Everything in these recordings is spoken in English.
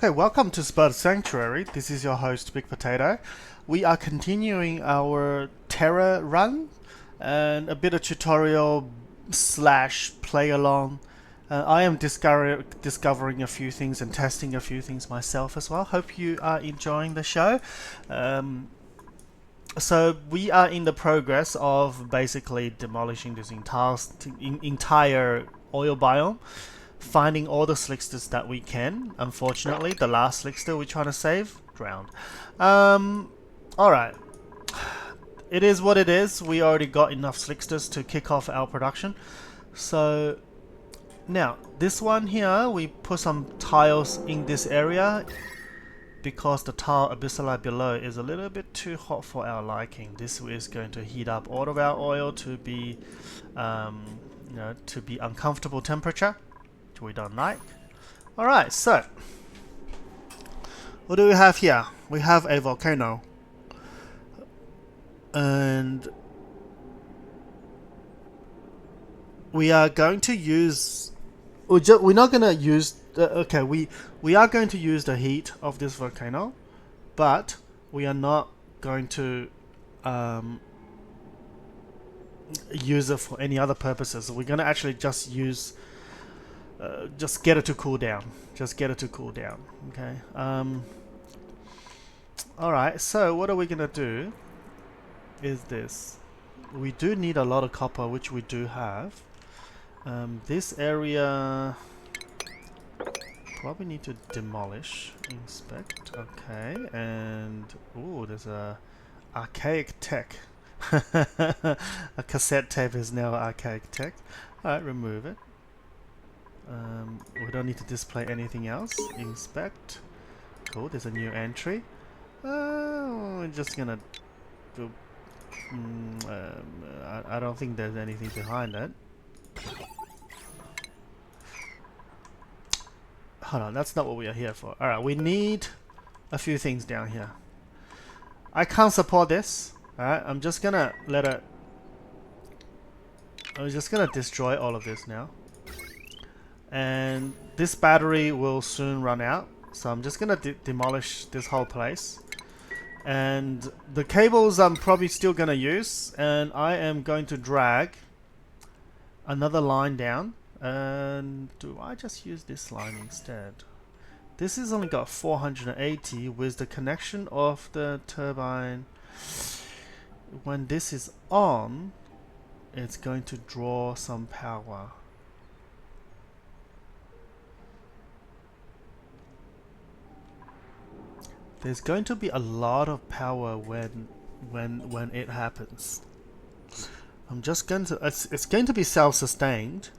Okay, welcome to Spud Sanctuary. This is your host, Big Potato. We are continuing our Terra run and a bit of tutorial slash play along. I am discovering a few things and testing a few things myself as well. Hope you are enjoying the show. So we are in the progress of basically demolishing this entire oil biome, finding all the slicksters that we can. Unfortunately, the last slickster we're trying to save drowned. Alright. It is what it is. We already got enough slicksters to kick off our production. So now, this one here, we put some tiles in this area because the tile abyssali below is a little bit too hot for our liking. This is going to heat up all of our oil to be, to be uncomfortable temperature, which we don't like. All right, so what do we have here? We have a volcano, and we are going to use. We're not gonna use. Okay, we are going to use the heat of this volcano, but we are not going to use it for any other purposes. We're gonna actually just use, just get it to cool down. Just get it to cool down. Okay. All right. So what are we gonna do? Is this? We do need a lot of copper, which we do have. This area probably need to demolish, inspect. Okay, and ooh, there's a archaic tech. A cassette tape is now archaic tech. Alright, remove it. We don't need to display anything else. Inspect. Cool, there's a new entry. We're just gonna do. I don't think there's anything behind it. Hold on, that's not what we are here for. Alright, we need a few things down here. I can't support this. Alright, I'm just gonna let it... I'm just gonna destroy all of this now. And this battery will soon run out. So I'm just gonna demolish this whole place. And the cables I'm probably still gonna use. And I am going to drag another line down. And do I just use this line instead? This has only got 480 with the connection of the turbine. When this is on, it's going to draw some power. There's going to be a lot of power when it happens. I'm just going to... It's going to be self-sustained.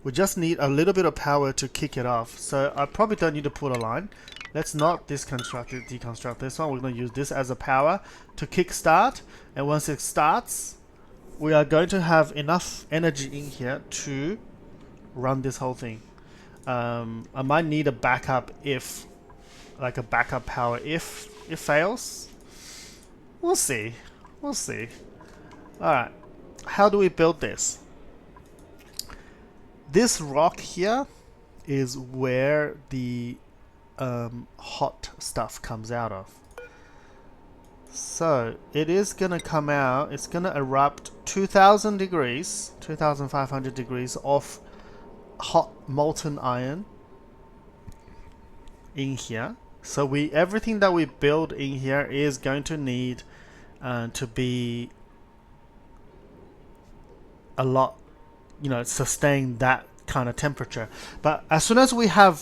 We just need a little bit of power to kick it off. So I probably don't need to put a line. Let's not deconstruct this one. We're going to use this as a power to kickstart. And once it starts, we are going to have enough energy in here to run this whole thing. I might need a backup if, like a backup power if it fails. We'll see. We'll see. Alright. How do we build this? This rock here is where the hot stuff comes out of. So it is gonna come out, it's gonna erupt 2000 degrees, 2500 degrees of hot molten iron in here. So everything that we build in here is going to need to be a lot, sustain that kind of temperature. But as soon as we have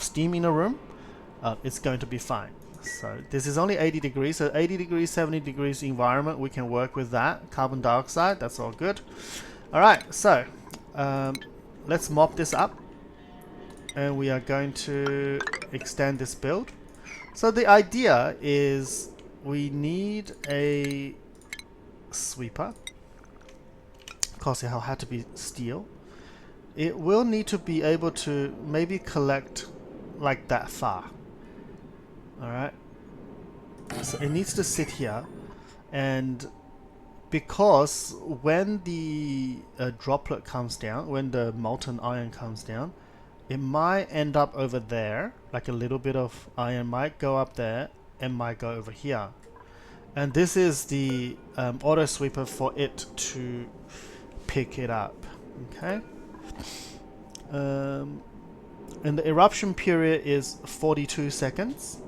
steam in a room, it's going to be fine. So this is only 80 degrees, so 80 degrees, 70 degrees environment, we can work with that. Carbon dioxide, that's all good. Alright, so let's mop this up, and we are going to extend this build. So the idea is we need a sweeper. Of course, it'll have to be steel. It will need to be able to maybe collect like that far. Alright. So it needs to sit here, and because when the droplet comes down, when the molten iron comes down, it might end up over there, like a little bit of iron might go up there and might go over here. And this is the auto sweeper for it to pick it up. Okay. And the eruption period is 42 seconds.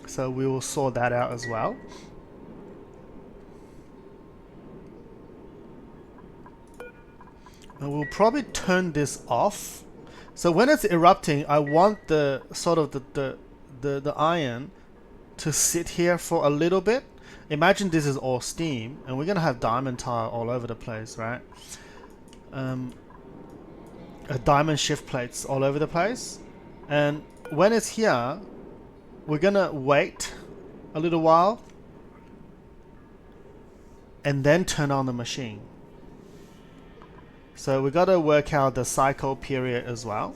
So we will sort that out as well. And we'll probably turn this off. So when it's erupting, I want the sort of the iron to sit here for a little bit. Imagine this is all steam, and we're gonna have diamond tile all over the place, right? Diamond shift plates all over the place. And when it's here, we're gonna wait a little while and then turn on the machine. So we gotta work out the cycle period as well.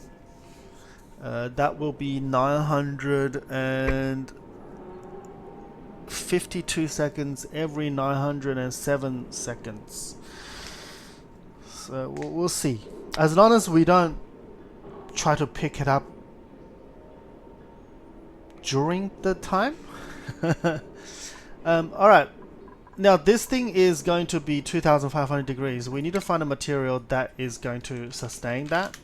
That will be 952 seconds every 907 seconds. So we'll see. As long as we don't try to pick it up during the time. Alright. Now this thing is going to be 2500 degrees. We need to find a material that is going to sustain that.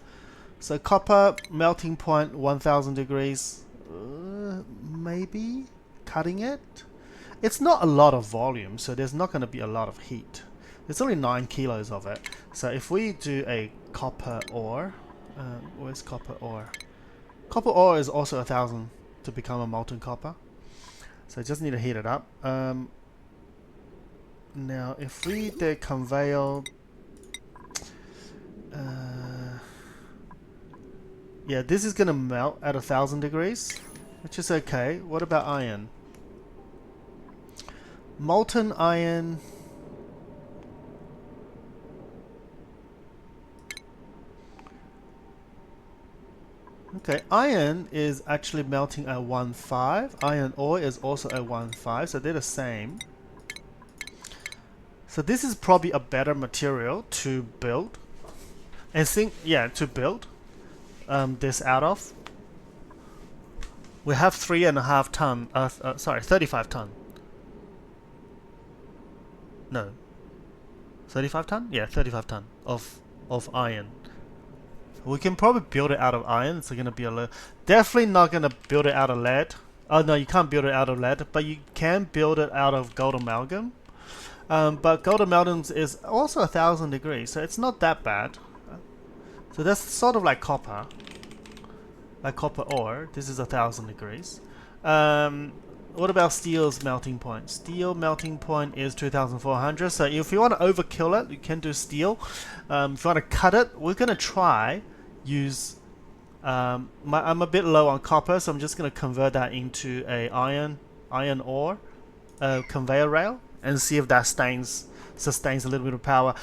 So copper melting point 1000 degrees. Maybe cutting it. It's not a lot of volume, so there's not going to be a lot of heat. There's only 9 kilos of it. So if we do a copper ore, where's copper ore? Copper ore is also 1000 to become a molten copper. So just need to heat it up. Now if we did conveyor, yeah, this is gonna melt at 1000 degrees, which is okay. What about iron? Molten iron. Okay, iron is actually melting at 1.5. Iron ore is also at 1.5, so they're the same. So this is probably a better material to build. And think, yeah, to build this out of. We have 3.5 ton, sorry, 35 ton. No. 35 ton? Yeah, 35 ton of iron. We can probably build it out of iron. It's gonna be a little, definitely not gonna build it out of lead. Oh no, you can't build it out of lead, but you can build it out of gold amalgam. But gold amalgam is also 1000 degrees, so it's not that bad. So that's sort of like copper ore. This is 1000 degrees. What about steel's melting point? Steel melting point is 2400. So if you want to overkill it, you can do steel. If you want to cut it, we're gonna try use. I'm a bit low on copper, so I'm just gonna convert that into a iron ore conveyor rail and see if that sustains a little bit of power.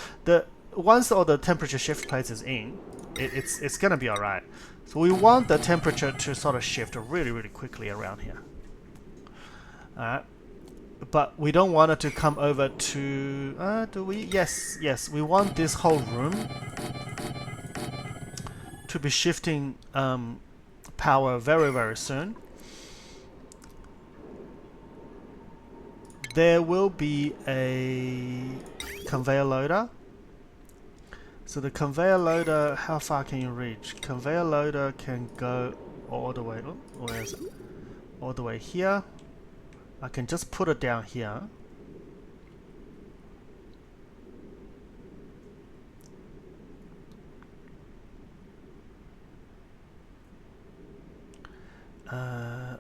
Once all the temperature shift plates is in, it's gonna be alright. So we want the temperature to sort of shift really quickly around here. Alright, but we don't want it to come over to. Do we? Yes. We want this whole room to be shifting power very soon. There will be a conveyor loader. So the conveyor loader, how far can you reach? Conveyor loader can go all the way. Oh, where is it? All the way here. I can just put it down here.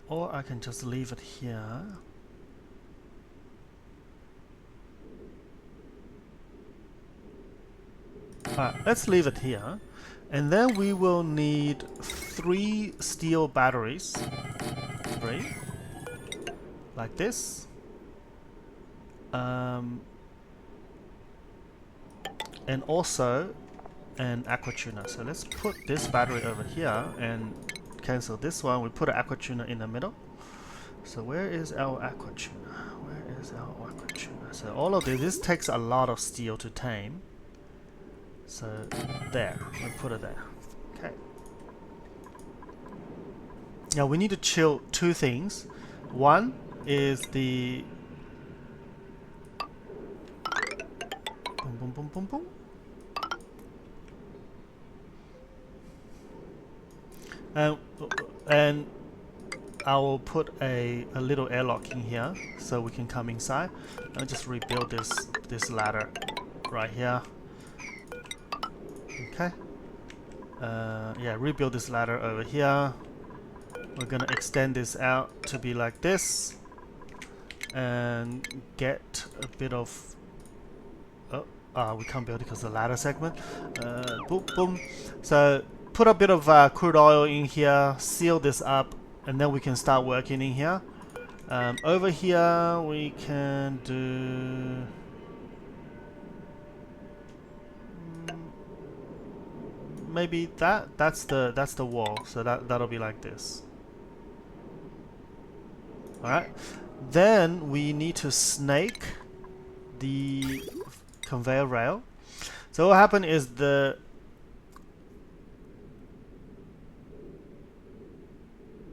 Or I can just leave it here. Alright, let's leave it here. And then we will need 3 steel batteries. 3. Like this. And also an aqua tuner. So let's put this battery over here and cancel this one. We put an aqua tuner in the middle. So where is our aqua tuner? Where is our aqua tuner? So all of this takes a lot of steel to tame. So there, we put it there. Okay. Now we need to chill two things. One is the boom, boom, boom, boom, boom. And I will put a little airlock in here so we can come inside. I'll just rebuild this ladder right here. Okay. Yeah, rebuild this ladder over here. We're gonna extend this out to be like this and get a bit of we can't build it because of the ladder segment. Boom, boom. So put a bit of crude oil in here, seal this up, and then we can start working in here. Over here we can do maybe that's the wall, so that'll be like this. Alright, then we need to snake the conveyor rail. So what happened is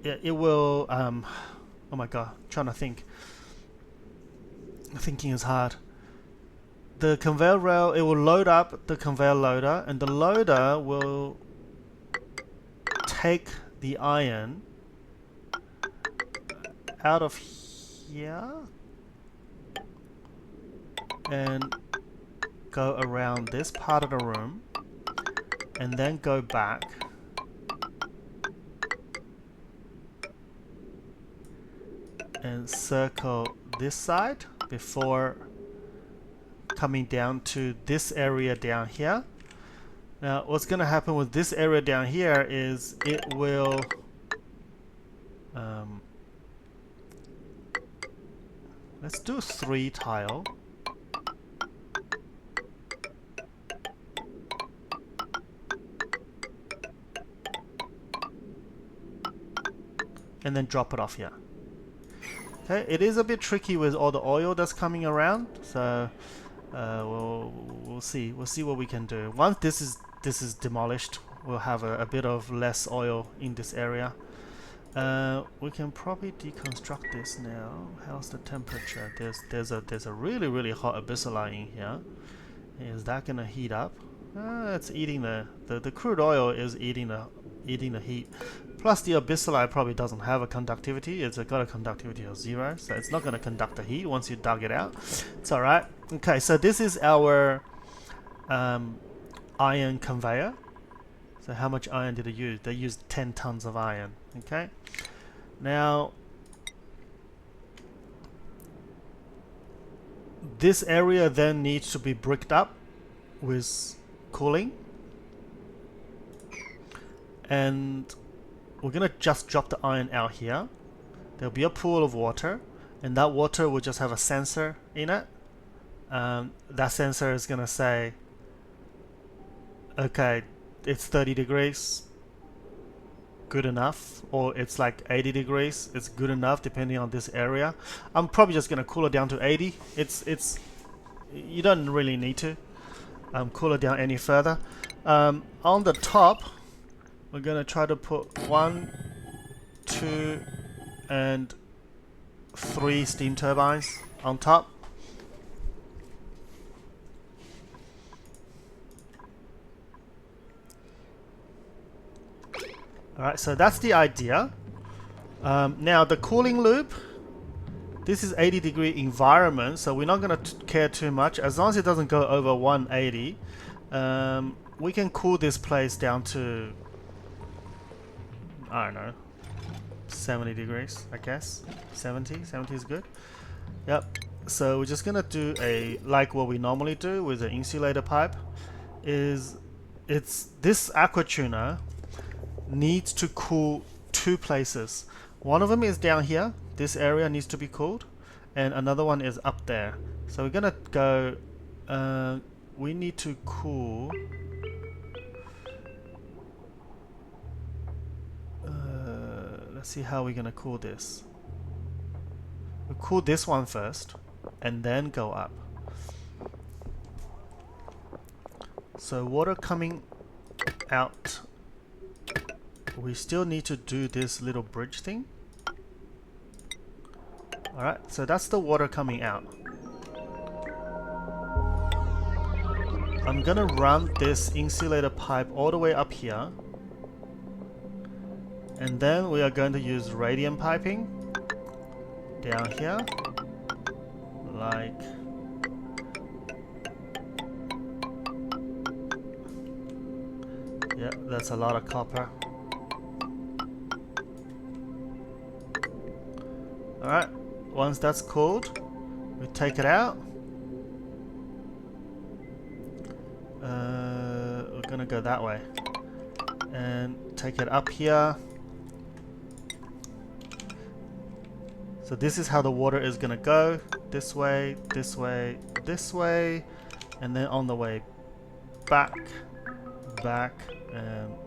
it will oh my god, I'm trying to think. Thinking is hard. The conveyor rail, it will load up the conveyor loader, and the loader will take the iron out of here and go around this part of the room and then go back and circle this side before coming down to this area down here. Now what's gonna happen with this area down here is it will let's do 3 tile. And then drop it off here. Okay, it is a bit tricky with all the oil that's coming around, so we'll see what we can do. Once this is demolished, we'll have a bit of less oil in this area. We can probably deconstruct this now. How's the temperature? There's a really hot abyssali in here. Is that gonna heat up? It's eating the crude oil is eating the heat. Plus the abyssali probably doesn't have a conductivity. It's got a conductivity of 0, so it's not gonna conduct the heat once you dug it out. It's alright. Okay, so this is our iron conveyor. So how much iron did they use? They used 10 tons of iron. Okay. Now this area then needs to be bricked up with cooling, and we're gonna just drop the iron out here. There'll be a pool of water, and that water will just have a sensor in it. That sensor is gonna say, okay, it's 30 degrees, good enough, or it's like 80 degrees, it's good enough depending on this area. I'm probably just gonna cool it down to 80. It's you don't really need to cool it down any further. On the top, we're gonna try to put 1, 2, and 3 steam turbines on top. Alright, so that's the idea. Now the cooling loop, this is 80-degree environment, so we're not going to care too much. As long as it doesn't go over 180, we can cool this place down to, I don't know, 70 degrees, I guess. 70 is good. Yep. So we're just going to do like what we normally do with the insulator pipe, it's this aqua tuner needs to cool 2 places. One of them is down here. This area needs to be cooled, and another one is up there. So we're gonna go. We need to cool. Let's see how we're gonna cool this. We'll cool this one first, and then go up. So water coming out. We still need to do this little bridge thing. Alright, so that's the water coming out. I'm gonna run this insulator pipe all the way up here. And then we are going to use radiant piping down here. Like... yeah, that's a lot of copper. Alright, once that's cooled, we take it out. We're gonna go that way. And take it up here. So this is how the water is gonna go. This way, this way, this way. And then on the way back, back, and...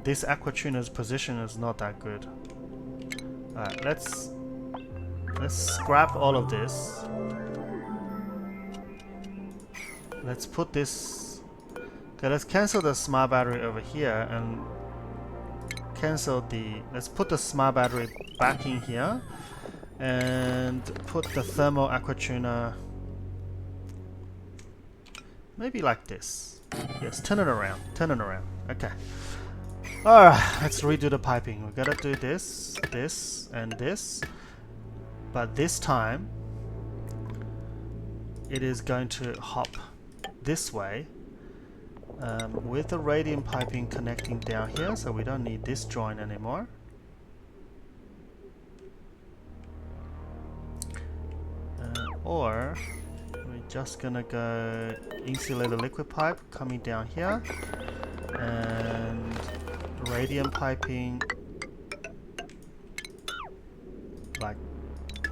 this aquatuner's position is not that good. Alright, let's scrap all of this. Let's put this... okay, let's cancel the smart battery over here and cancel the... let's put the smart battery back in here and put the thermal aquatuner maybe like this. Yes, turn it around, turn it around. Okay. Alright, let's redo the piping. We gotta do this, this, and this. But this time, it is going to hop this way with the radiant piping connecting down here, so we don't need this joint anymore. Or we're just gonna go insulator liquid pipe coming down here and radiant piping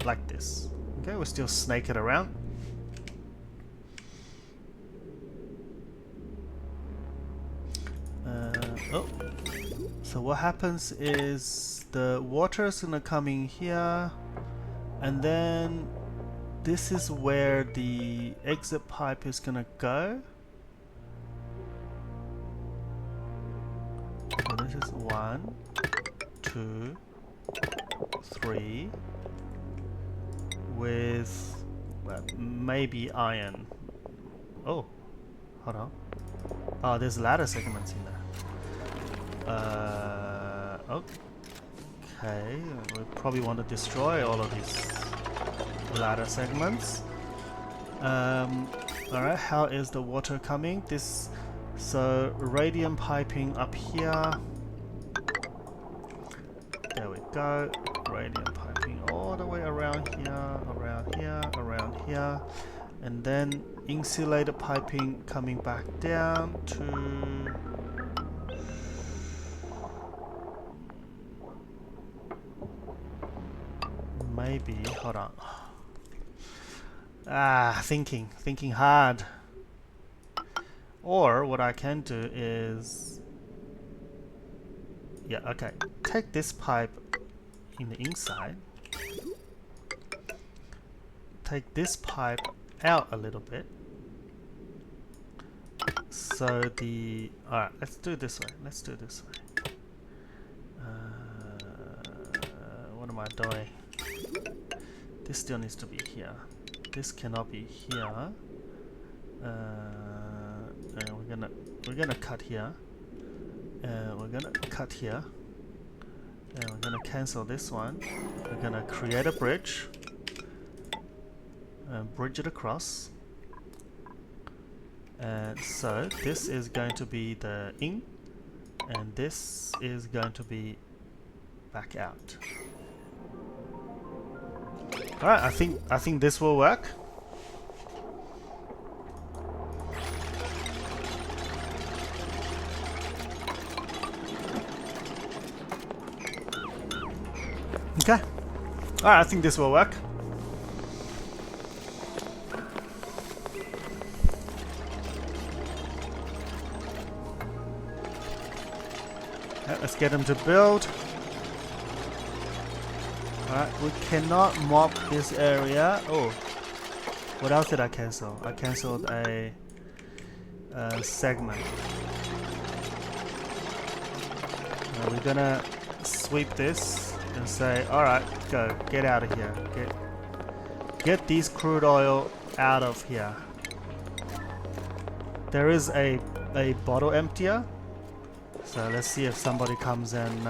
like this. Okay, we'll still snake it around. Oh, so what happens is the water is gonna come in here, and then this is where the exit pipe is gonna go. So this is 1, 2, 3 with maybe iron. Oh, hold on. Oh, there's ladder segments in there. Okay, we probably want to destroy all of these ladder segments. Alright, how is the water coming? So radiant piping up here. There we go. Radiant piping all the way around here, around here, around here. And then insulated piping coming back down to... maybe, hold on. Thinking hard. Or what I can do is... yeah, okay. Take this pipe in the inside. Take this pipe out a little bit. So the... alright, let's do it this way. Let's do it this way. What am I doing? This still needs to be here. This cannot be here. And we're gonna cut here. We're gonna cut here. And we're gonna cancel this one. We're gonna create a bridge. And bridge it across. And so this is going to be the in, and this is going to be back out. Alright, I think this will work. Okay. Alright, I think this will work. Let's get them to build. Alright, we cannot mop this area. Oh, what else did I cancel? I cancelled a segment. Now we're gonna sweep this and say, alright, go, get out of here. Get these crude oil out of here. There is a bottle emptier. So let's see if somebody comes and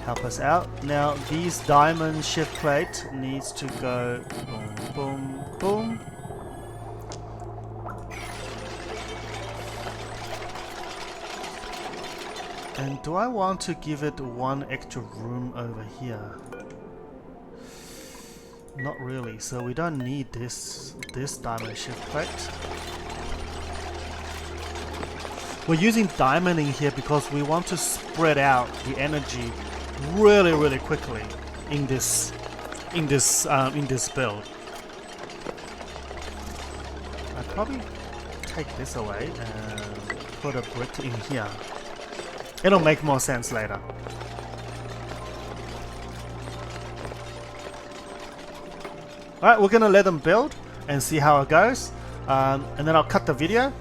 help us out. Now these diamond shift plate needs to go boom, boom, boom. And do I want to give it one extra room over here? Not really, so we don't need this diamond shift plate. We're using diamond in here because we want to spread out the energy really quickly in this build. I'd probably take this away and put a brick in here. It'll make more sense later. Alright, we're gonna let them build and see how it goes. And then I'll cut the video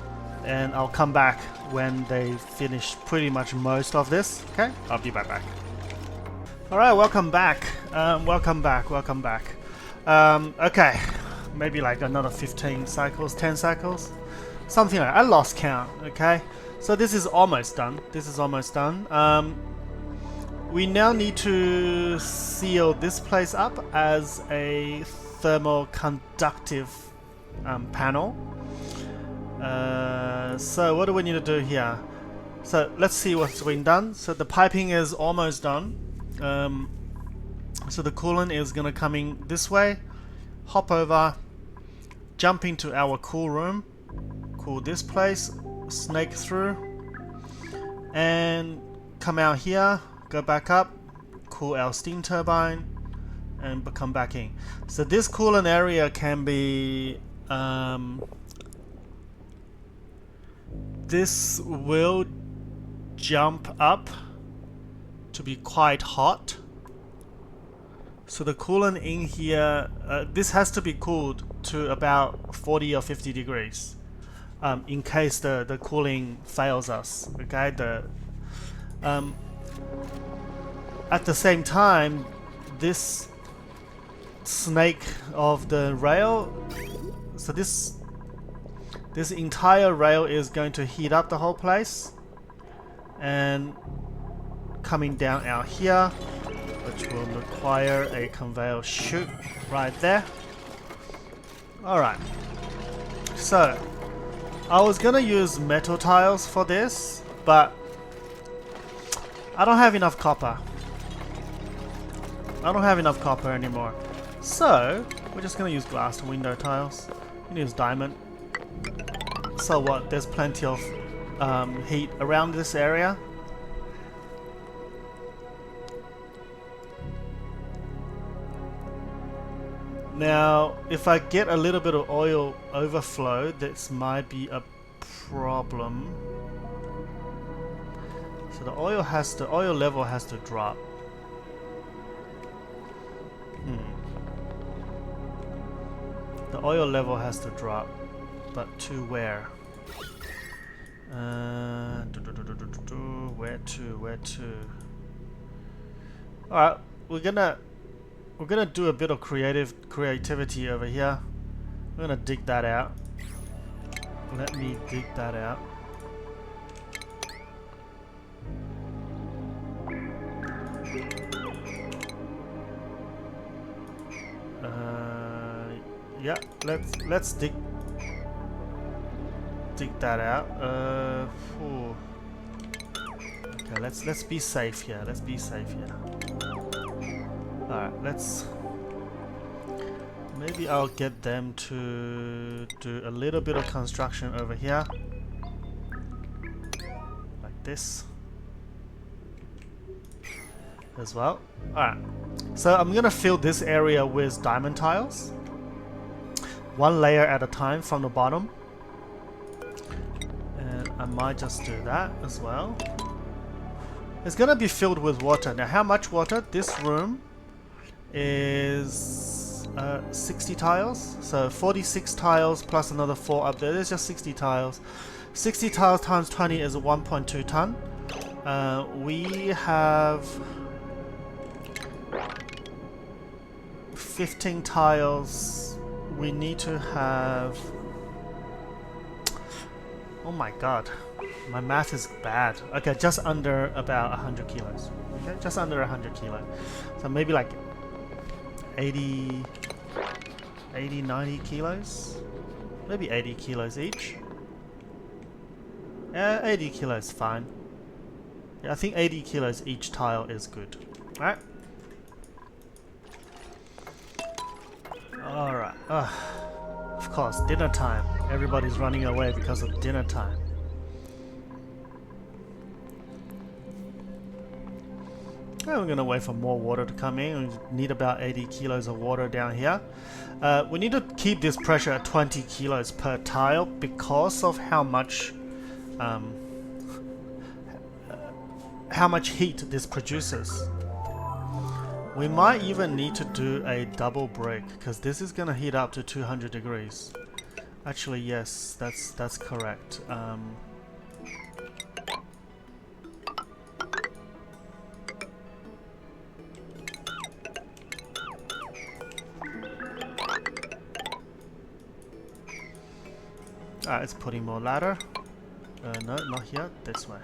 and I'll come back when they finish pretty much most of this. Okay, I'll be right back. Alright, welcome back. Welcome back. Okay, maybe like another 15 cycles, 10 cycles, something like that. I lost count. Okay, so this is almost done. We now need to seal this place up as a thermal conductive panel. So what do we need to do here? So let's see what's been done. So the piping is almost done. So the coolant is gonna come in this way, hop over, jump into our cool room, cool this place, snake through, and come out here, go back up, cool our steam turbine, and come back in. So this coolant area can be this will jump up to be quite hot. So the coolant in here, this has to be cooled to about 40 or 50 degrees in case the cooling fails us. Okay, at the same time, this snake of the rail, so this entire rail is going to heat up the whole place and coming down out here, which will require a conveyor chute right there. Alright, so I was gonna use metal tiles for this, but I don't have enough copper. Anymore. So we're just gonna use glass window tiles. We use diamond. So what? There's plenty of heat around this area. Now, if I get a little bit of oil overflow, this might be a problem. So the oil level has to drop. The oil level has to drop, but to where? Where to? Alright, we're gonna do a bit of creativity over here. We're gonna dig that out. Let me dig that out. Yeah, let's dig that out. Okay, let's be safe here. Alright, maybe I'll get them to do a little bit of construction over here. Like this. As well. Alright. So I'm gonna fill this area with diamond tiles. One layer at a time from the bottom. And I might just do that as well. It's gonna be filled with water. Now, how much water? This room is 60 tiles. So 46 tiles plus another 4 up there. There's just 60 tiles. 60 tiles times 20 is 1.2 ton. We have 15 tiles. We need to have... Oh my god. My math is bad. Okay, just under about 100 kilos. Okay, just under 100 kilos. So maybe like 80, 90 kilos? Maybe 80 kilos each. 80 kilos fine. Yeah, I think 80 kilos each tile is good. Alright. Alright. Of course, dinner time. Everybody's running away because of dinner time. And we're gonna wait for more water to come in. We need about 80 kilos of water down here. We need to keep this pressure at 20 kilos per tile because of how much heat this produces. We might even need to do a double break because this is gonna heat up to 200 degrees. Actually, yes, that's correct. Alright, let's put in more ladder. No, not here, this way.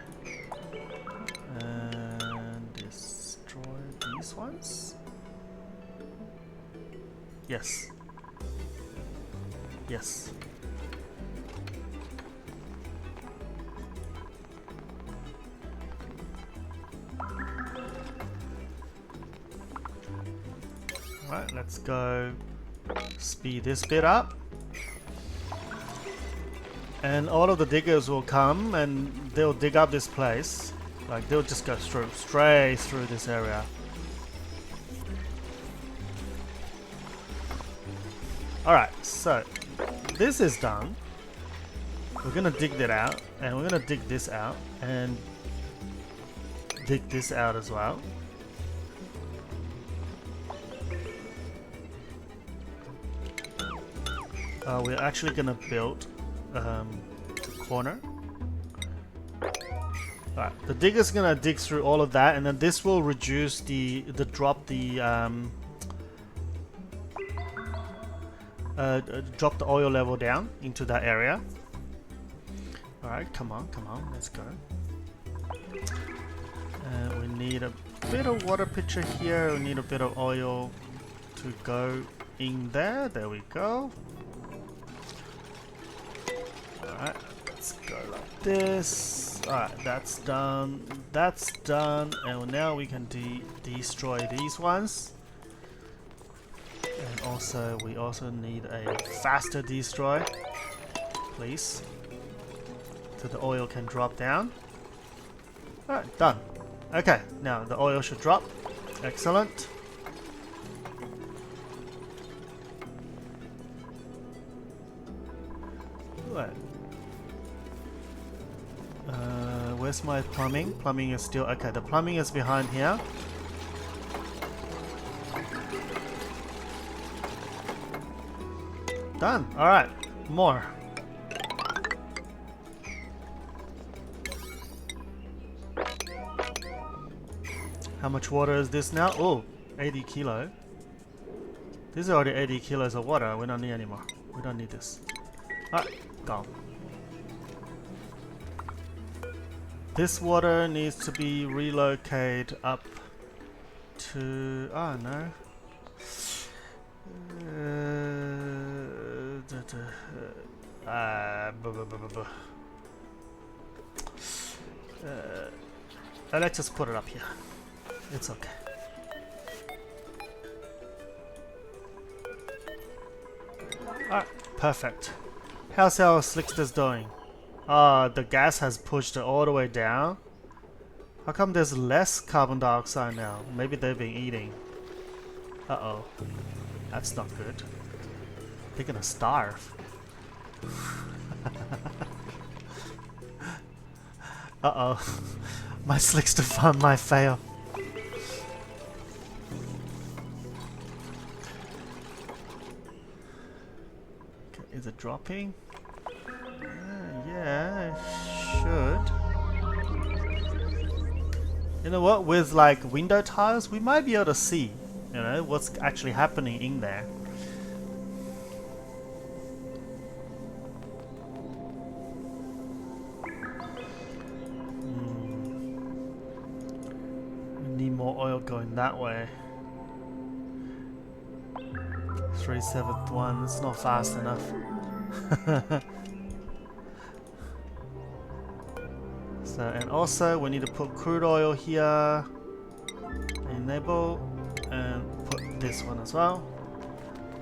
And destroy these ones. Yes. Yes. Alright, let's go speed this bit up. And all of the diggers will come and they'll dig up this place. Like they'll just go straight through this area. Alright, so this is done. We're gonna dig that out, and we're gonna dig this out, and dig this out as well. We're actually gonna build corner. Alright, the digger's gonna dig through all of that, and then this will reduce drop the oil level down into that area. Alright, come on, let's go. We need a bit of water pitcher here. We need a bit of oil to go in there. There we go. Alright, let's go like this. Alright, that's done. That's done. And now we can destroy these ones. And also, we also need a faster destroy, please, so the oil can drop down. Alright, done. Okay, now the oil should drop. Excellent. Right. Where's my plumbing? Plumbing is still... Okay, the plumbing is behind here. Done. Alright, more. How much water is this now? Oh, 80 kilo. This is already 80 kilos of water. We don't need any more. We don't need this. Alright, gone. This water needs to be relocated up to... Oh no. Let's just put it up here. It's okay. Alright, perfect. How's our slicksters doing? The gas has pushed it all the way down. How come there's less carbon dioxide now? Maybe they've been eating. Uh-oh. That's not good. They're gonna starve. Uh-oh. My slicks to farm might fail. Okay, is it dropping? Yeah, it should. You know what? With like window tiles, we might be able to see, you know, what's actually happening in there. Need more oil going that way. 371, it's not fast enough. So, and also we need to put crude oil here, enable, and put this one as well.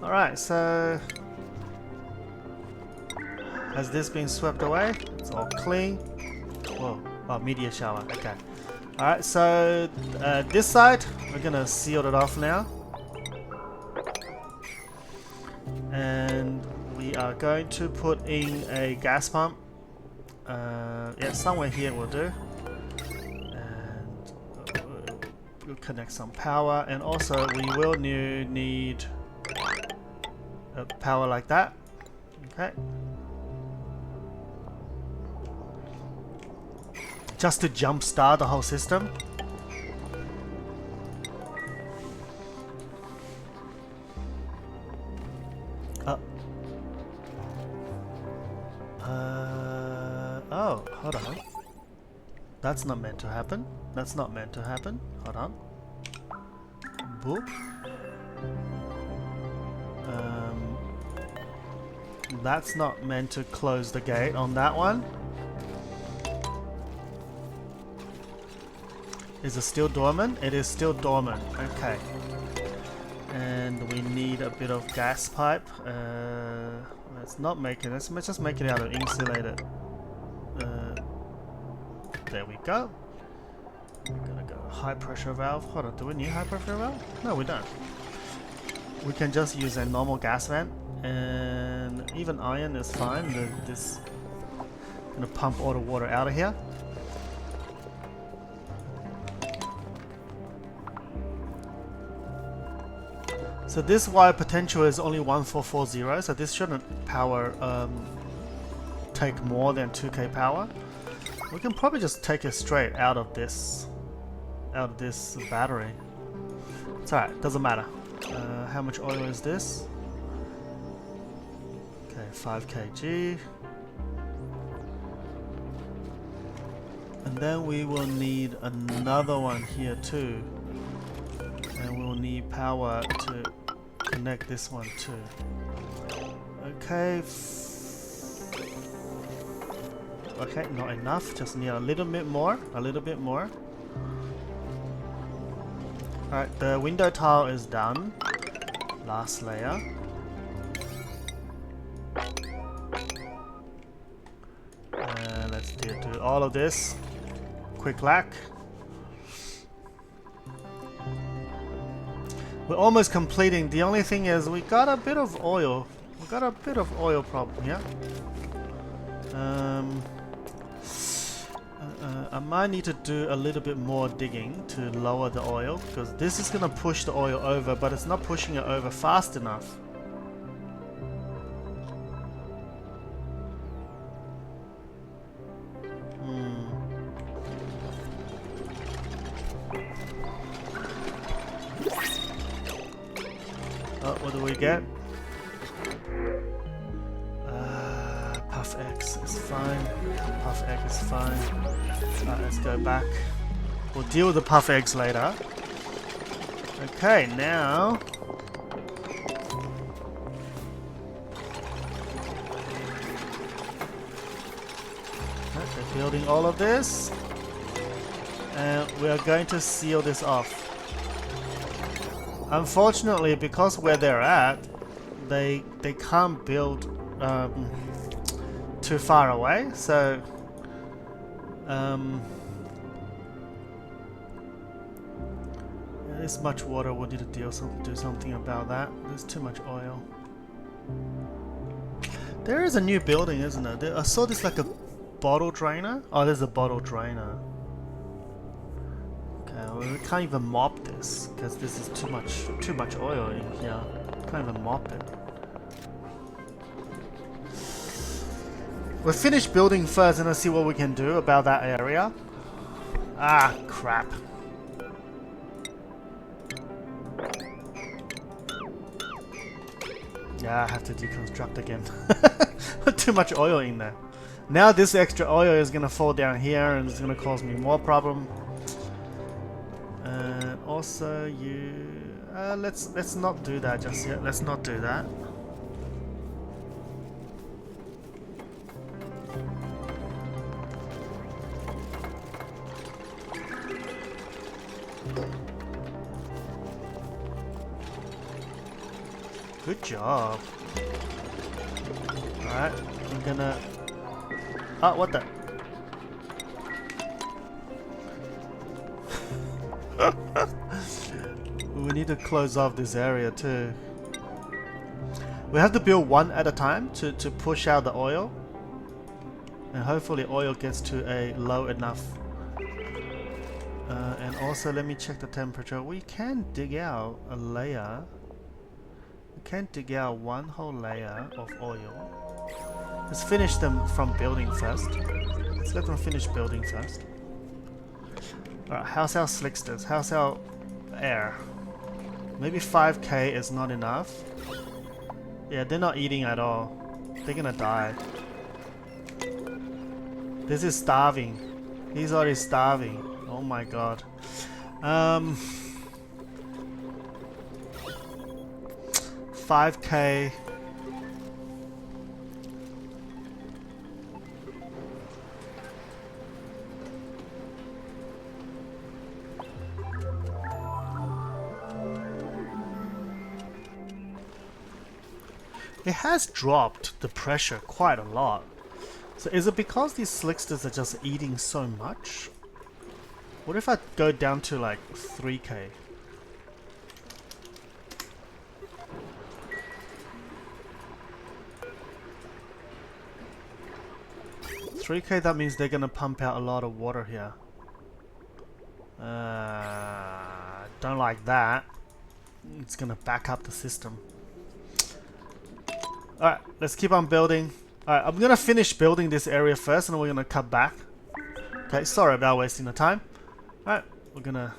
Alright, so has this been swept away? It's all clean. Whoa, oh, meteor shower, okay. Alright, so this side, we're gonna seal it off now. And we are going to put in a gas pump. Yeah, somewhere here will do. And we'll connect some power. And also, we will need power like that. Okay. Just to jumpstart the whole system. Oh, hold on. That's not meant to happen. That's not meant to happen. Hold on. Boop. That's not meant to close the gate on that one. Is it still dormant? It is still dormant. Okay. And we need a bit of gas pipe. Let's not make it. Let's just make it out of insulated. There we go. We're gonna go high pressure valve. Hold on, do we need high pressure valve? No, we don't. We can just use a normal gas vent, and even iron is fine. This gonna pump all the water out of here. So this wire potential is only 1440, so this shouldn't power take more than 2k power. We can probably just take it straight out of this battery. It's alright, doesn't matter. How much oil is this? Okay, 5 kg. And then we will need another one here too. And we'll need power to connect this one too. Okay. Okay, not enough. Just need a little bit more. A little bit more. Alright, the window tile is done. Last layer. And let's do all of this. Quick lack. We're almost completing. The only thing is we got a bit of oil. We got a bit of oil problem here. I might need to do a little bit more digging to lower the oil, because this is going to push the oil over, but it's not pushing it over fast enough. Oh, what do we get? Puff X is fine. Puff X is fine. Let's go back. We'll deal with the Puff X later. Okay, now... They're building all of this. And we are going to seal this off. Unfortunately, because where they're at, they can't build too far away, so there's much water. We'll need to do something about that. There's too much oil. There is a new building, isn't there? I saw this like a bottle drainer. Oh, there's a bottle drainer. We can't even mop this because this is too much oil in here. Can't even mop it. We'll finish building first and then see what we can do about that area. Ah, crap. Yeah, I have to deconstruct again. Too much oil in there. Now this extra oil is gonna fall down here and it's gonna cause me more problem. And also you... let's not do that just yet. Let's not do that. Good job. Alright, I'm gonna... Oh, what the? We need to close off this area too. We have to build one at a time to push out the oil. And hopefully oil gets to a low enough. And also let me check the temperature. We can dig out a layer. We can dig out one whole layer of oil. Let's finish them from building first. Let's let them finish building first. Alright, how's our slicksters? How's our air? Maybe 5k is not enough. Yeah, they're not eating at all. They're gonna die. This is starving. He's already starving. Oh my god. 5k. It has dropped the pressure quite a lot. So is it because these slicksters are just eating so much? What if I go down to like 3k? 3k, that means they're gonna pump out a lot of water here. Don't like that. It's gonna back up the system. Alright, let's keep on building. Alright, I'm gonna finish building this area first and then we're gonna cut back. Okay, sorry about wasting the time. Alright, we're gonna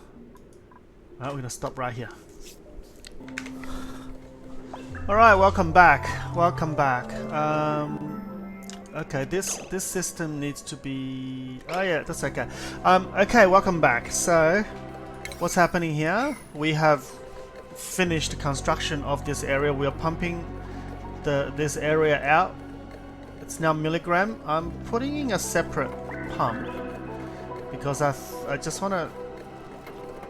stop right here. Alright, welcome back. Welcome back. Okay, this system needs to be... Oh yeah, that's okay. Okay, welcome back. So, what's happening here? We have finished the construction of this area. We are pumping this area out. It's now milligram. I'm putting in a separate pump because I just want to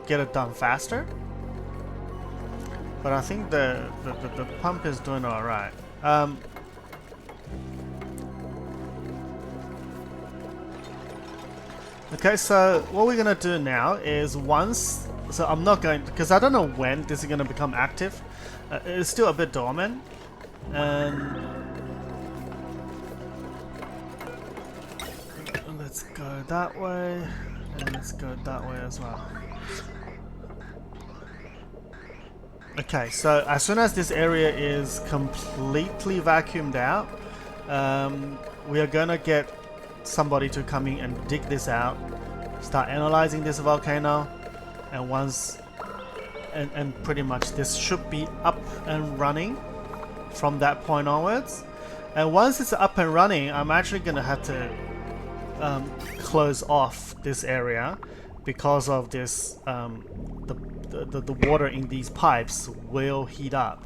get it done faster. But I think the pump is doing all right. Okay, so what we're gonna do now is so I'm not going, because I don't know when this is gonna become active. It's still a bit dormant, and let's go that way, and let's go that way as well. Okay, so as soon as this area is completely vacuumed out, we are gonna get somebody to come in and dig this out, start analyzing this volcano, and and pretty much this should be up and running from that point onwards. And once it's up and running, I'm actually gonna have to close off this area because of this the water in these pipes will heat up.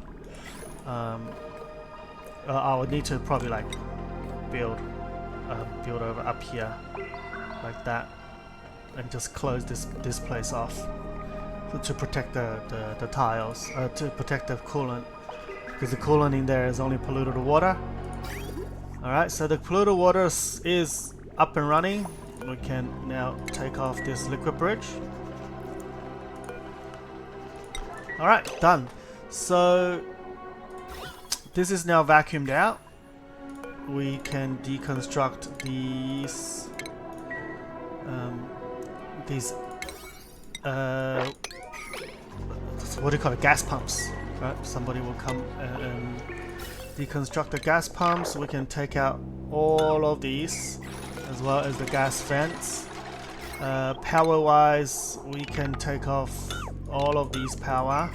I would need to probably like build over up here like that and just close this place off to protect the tiles, to protect the coolant, because the coolant in there is only polluted water. Alright, so the polluted water is up and running. We can now take off this liquid bridge. Alright, done. So this is now vacuumed out. We can deconstruct these what do you call it? Gas pumps, right? Somebody will come and deconstruct the gas pumps. We can take out all of these, as well as the gas vents. Power-wise, we can take off all of these power.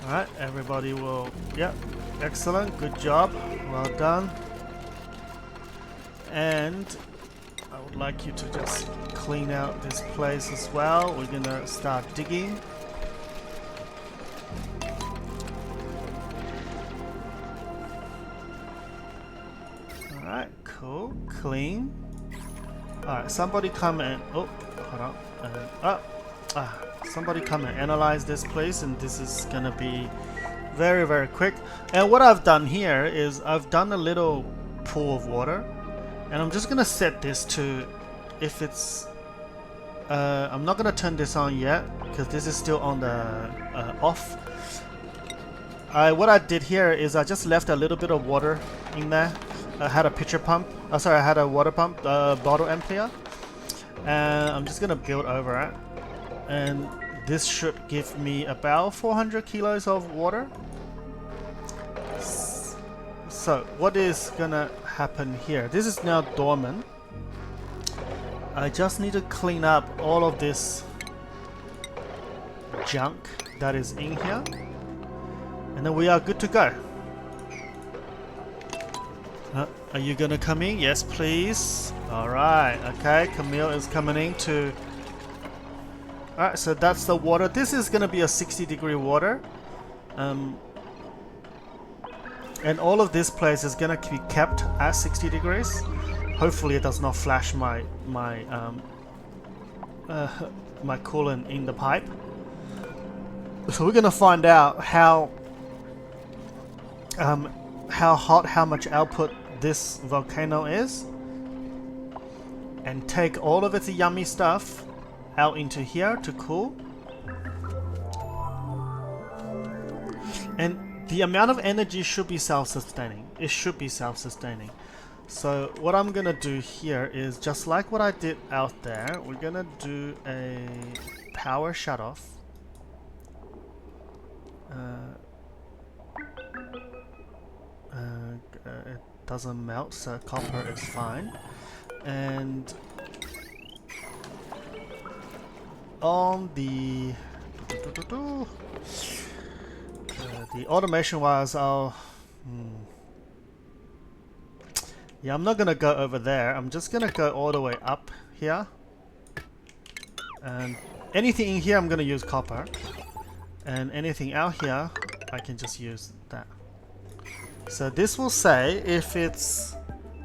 Alright, everybody will... Yep, excellent, good job, well done. And I would like you to just clean out this place as well. We're gonna start digging. Alright, cool, clean. Alright, somebody come and... Oh, hold on. Somebody come and analyze this place, and this is gonna be very, very quick. And what I've done here is I've done a little pool of water, and I'm just gonna set this to, if it's... I'm not gonna turn this on yet, because this is still on the off. What I did here is I just left a little bit of water in there. I had a pitcher pump. Oh, sorry, I had a water pump, bottle emptier, and I'm just gonna build over it, and this should give me about 400 kilos of water. So what is gonna happen here? This is now dormant. I just need to clean up all of this junk that is in here, and then we are good to go. Are you gonna come in? Yes, please. Alright, okay, Camille is coming in to... Alright, so that's the water. This is gonna be a 60-degree water. And all of this place is gonna be kept at 60 degrees. Hopefully it does not flash my coolant in the pipe. So we're gonna find out how hot, how much output this volcano is, and take all of its yummy stuff out into here to cool. And the amount of energy should be self-sustaining. It should be self-sustaining. So what I'm gonna do here is just like what I did out there. We're gonna do a power shut-off. It doesn't melt, so copper is fine. And on the automation wise, I'll yeah, I'm not gonna go over there. I'm just gonna go all the way up here, and anything in here I'm gonna use copper, and anything out here I can just use that. So this will say if it's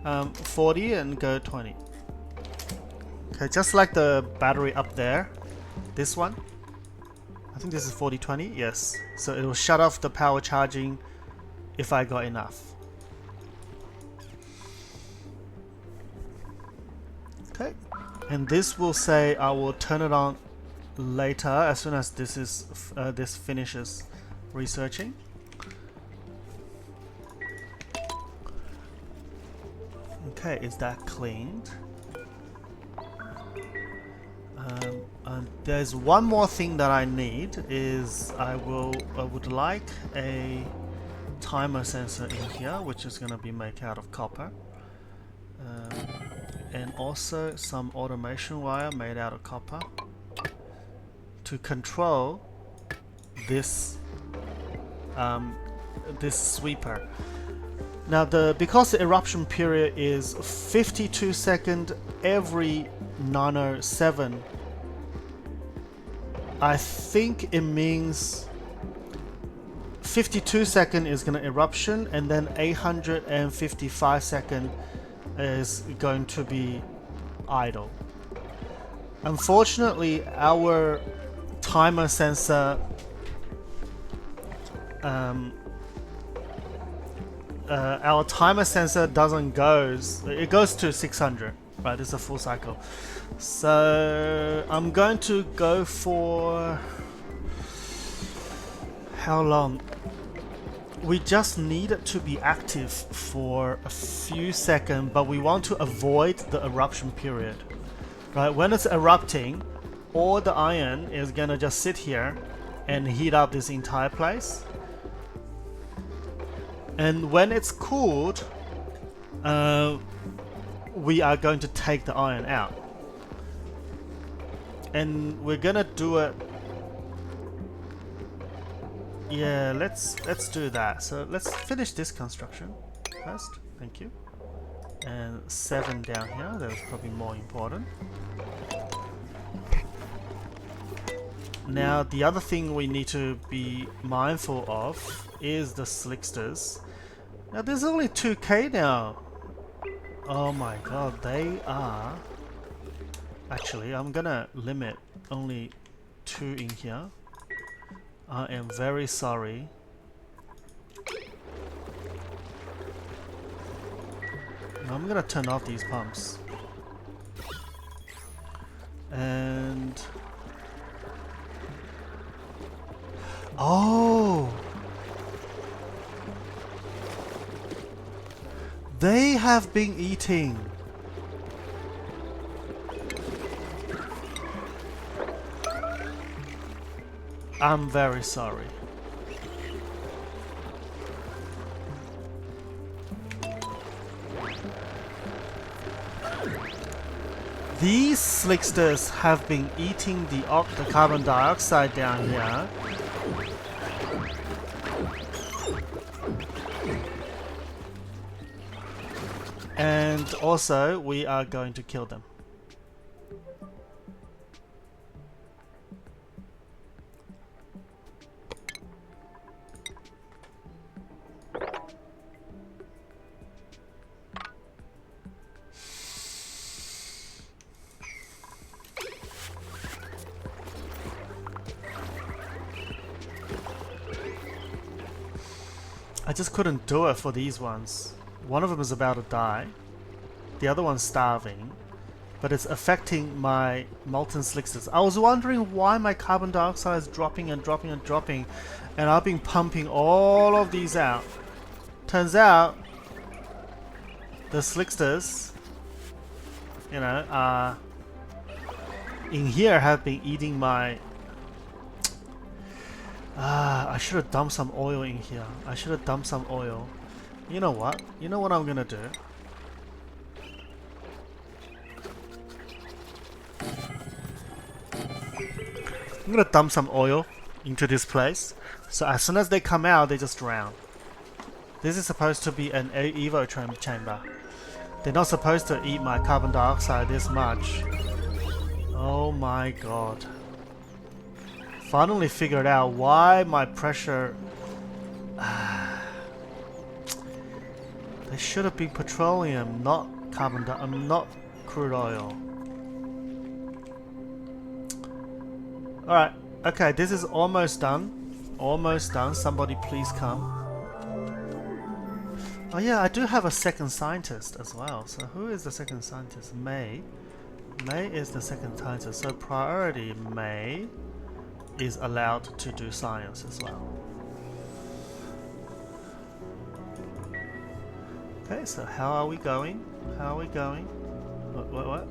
40 and go 20. Okay, just like the battery up there, this one, I think this is 40-20, yes. So it will shut off the power charging if I got enough. Okay, and this will say I will turn it on later as soon as this is this finishes researching. Okay, is that cleaned? There's one more thing that I need, is I would like a timer sensor in here, which is going to be made out of copper, and also some automation wire made out of copper to control this this sweeper. Now because the eruption period is 52 seconds every nanosecond, I think it means 52 seconds is gonna eruption, and then 855 seconds is going to be idle. Unfortunately, our timer sensor doesn't goes, it goes to 600, right? It's a full cycle. So I'm going to go for how long? We just need it to be active for a few seconds, but we want to avoid the eruption period. Right, when it's erupting, all the iron is gonna just sit here and heat up this entire place. And when it's cooled, we are going to take the iron out. And we're gonna do it. Yeah, let's do that. So let's finish this construction first. Thank you. And 7 down here. That's probably more important. Now the other thing we need to be mindful of is the slicksters. Now there's only 2k now. Oh my god, they are... Actually, I'm gonna limit only 2 in here. I am very sorry. I'm gonna turn off these pumps. And... Oh! They have been eating. I'm very sorry. These slicksters have been eating the carbon dioxide down here. And also, we are going to kill them. I just couldn't do it for these ones. One of them is about to die. The other one's starving. But it's affecting my molten slicksters. I was wondering why my carbon dioxide is dropping and dropping and dropping. And I've been pumping all of these out. Turns out, the slicksters, you know, in here have been eating my... I should have dumped some oil in here. I should have dumped some oil. You know what? You know what I'm gonna do? I'm gonna dump some oil into this place. So as soon as they come out, they just drown. This is supposed to be an Evo chamber. They're not supposed to eat my carbon dioxide this much. Oh my god. Finally figured out why my pressure... They should have been petroleum, not not crude oil. Alright, okay, this is almost done. Almost done. Somebody please come. Oh yeah, I do have a second scientist as well. So who is the second scientist? May. May is the second scientist. So priority May is allowed to do science as well. Okay, so how are we going? How are we going? What?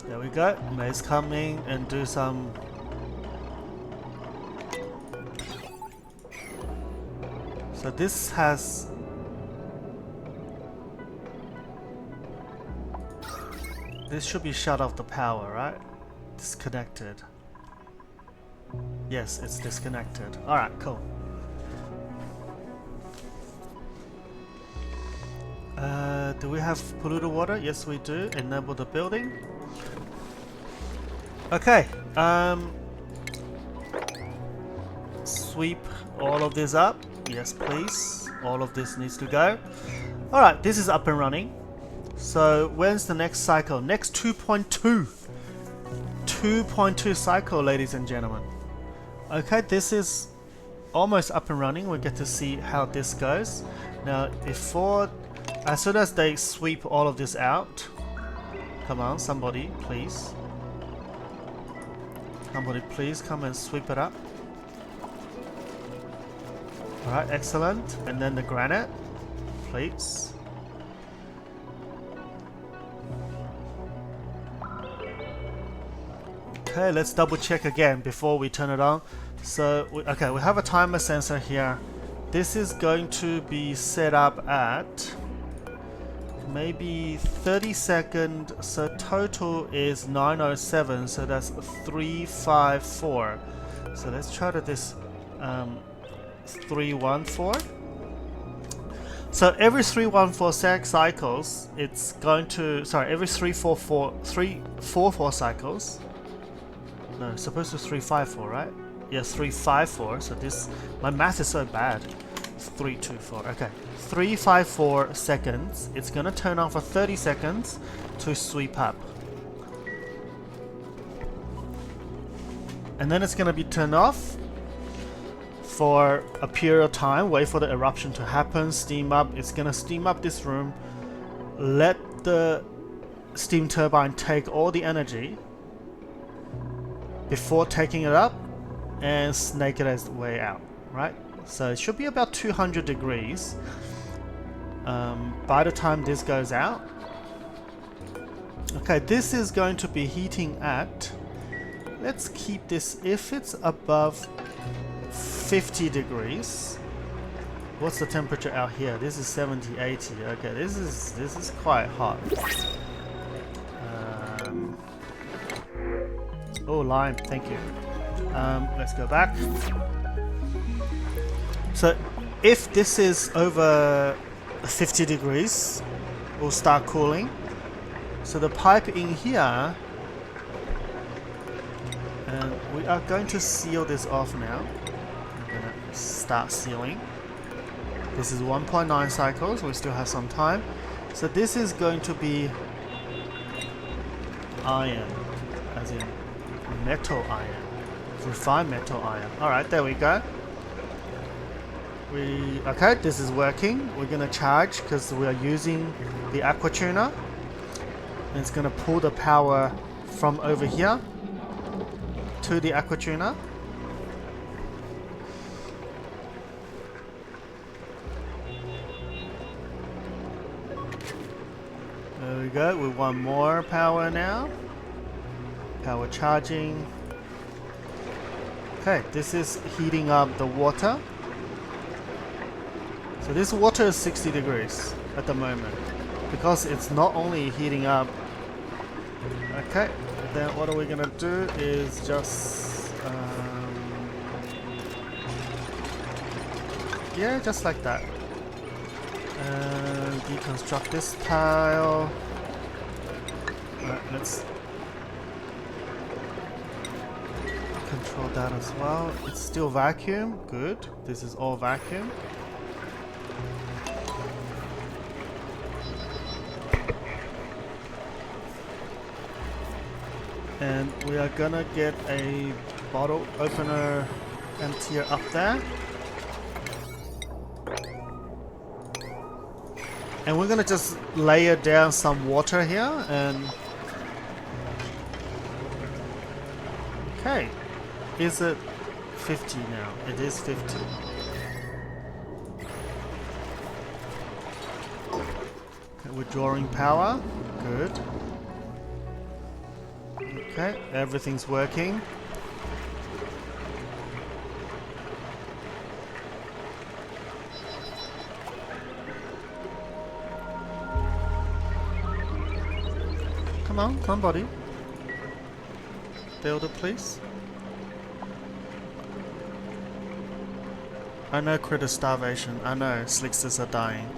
There we go. May's coming and do some... So this has... This should be shut off the power, right? Disconnected. Yes, it's disconnected. Alright, cool. Do we have polluted water? Yes, we do. Enable the building. Okay. Sweep all of this up. Yes, please. All of this needs to go. Alright, this is up and running. So, when's the next cycle? Next 2.2. 2.2 cycle, ladies and gentlemen. Okay, this is almost up and running. We get to see how this goes. Now, as soon as they sweep all of this out, come on, somebody, please. Somebody, please come and sweep it up. Alright, excellent. And then the granite plates. Okay, let's double check again before we turn it on. So, okay, we have a timer sensor here. This is going to be set up at maybe 30 seconds, so total is 907, so that's 354. So let's try to this 314. So every 314 cycles, it's going to, sorry, every 344 cycles. No, it's supposed to 354, right? Yes, 354. So this, my math is so bad. It's 324. Okay, 354 seconds. It's gonna turn on for 30 seconds to sweep up, and then it's gonna be turned off for a period of time. Wait for the eruption to happen. Steam up. It's gonna steam up this room. Let the steam turbine take all the energy before taking it up and snake it its way out, right? So it should be about 200 degrees by the time this goes out. Okay, this is going to be heating at, let's keep this, if it's above 50 degrees. What's the temperature out here? This is 70, 80. Okay, this is quite hot. Oh, lime, thank you. Let's go back. So if this is over 50 degrees, we'll start cooling. So the pipe in here, and we are going to seal this off now. I'm gonna start sealing. This is 1.9 cycles, we still have some time. So this is going to be iron, as in metal iron, refined metal iron. Alright, there we go. Okay, this is working. We're gonna charge because we are using the aqua tuner, and it's gonna pull the power from over here to the aqua tuner. There we go. We want more power now. Power charging. Okay, this is heating up the water. So this water is 60 degrees at the moment because it's not only heating up. Okay, then what are we gonna do is just yeah, just like that. And deconstruct this tile. Alright, let's control that as well. It's still vacuum. Good. This is all vacuum. And we are gonna get a bottle opener emptier up there. And we're gonna just layer down some water here and... Okay. Is it 50 now? It is 50. Okay, we're drawing power. Good. Okay, everything's working. Come on, somebody. Builder, please. I know critter starvation. I know slicksters are dying.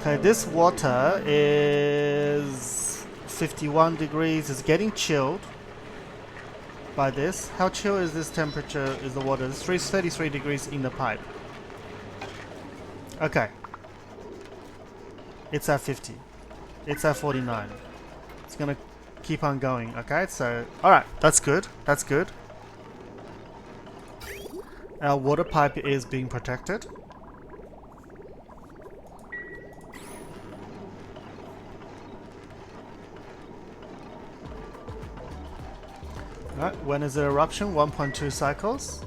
Okay, this water is 51 degrees. It's getting chilled by this. How chill is this temperature? Is the water? It's 33 degrees in the pipe. Okay. It's at 50. It's at 49. It's gonna keep on going. Okay, so alright, that's good. That's good. Our water pipe is being protected. Alright, when is the eruption? 1.2 cycles.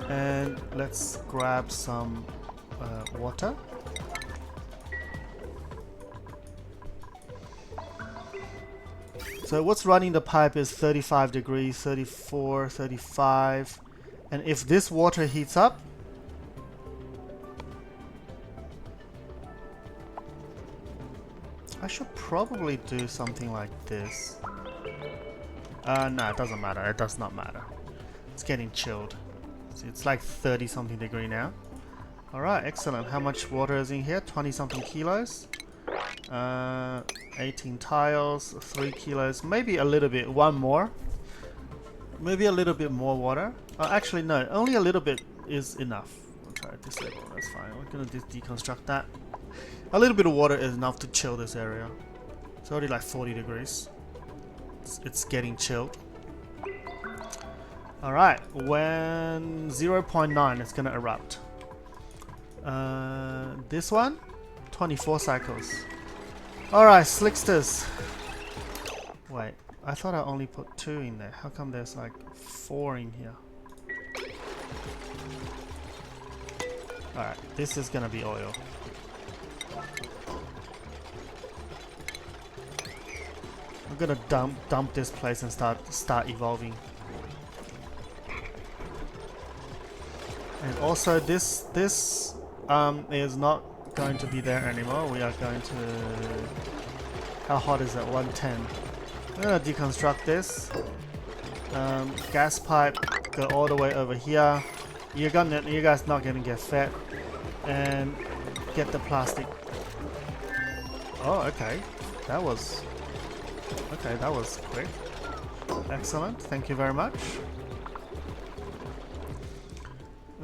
And let's grab some water. So what's running the pipe is 35 degrees, 34, 35. And if this water heats up, I should probably do something like this. No, it doesn't matter. It does not matter. It's getting chilled. See, it's like 30 something degree now. Alright, excellent. How much water is in here? 20 something kilos. 18 tiles, 3 kilos, maybe a little bit, one more. Maybe a little bit more water. Actually, no, only a little bit is enough. I'll try to disable, that's fine. We're gonna deconstruct that. A little bit of water is enough to chill this area. It's already like 40 degrees. It's getting chilled. Alright, when 0.9 it's gonna erupt. This one, 24 cycles. Alright, slicksters. Wait, I thought I only put 2 in there. How come there's like 4 in here? Alright, this is gonna be oil. I'm gonna dump this place and start evolving. And also this is not going to be there anymore. We are going to... How hot is it? 110. I'm gonna deconstruct this. Gas pipe, go all the way over here. You guys not gonna get fed. And get the plastic. Oh, okay. That was quick. Excellent. Thank you very much.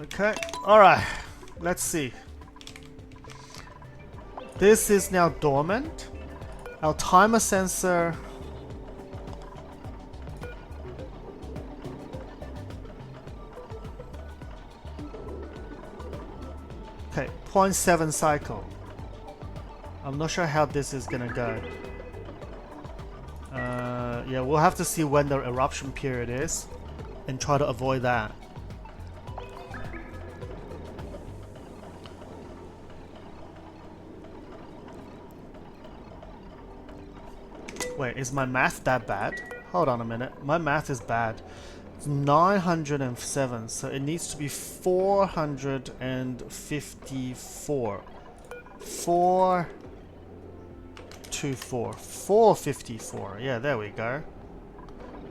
Okay. All right. Let's see. This is now dormant. Our timer sensor. Okay, 0.7 cycle. I'm not sure how this is gonna go. Yeah, we'll have to see when the eruption period is and try to avoid that. Wait, is my math that bad? Hold on a minute. My math is bad. It's 907, so it needs to be 454. 454. Yeah, there we go.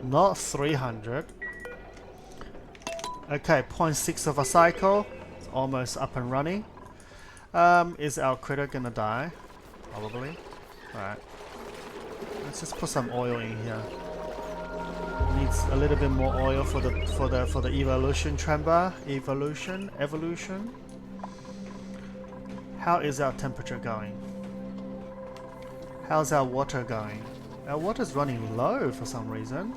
Not 300. Okay, 0.6 of a cycle. It's almost up and running. Is our critter gonna die? Probably. Alright. Let's just put some oil in here. Needs a little bit more oil for the evolution chamber. Evolution. How is our temperature going? How's our water going? Our water's running low for some reason.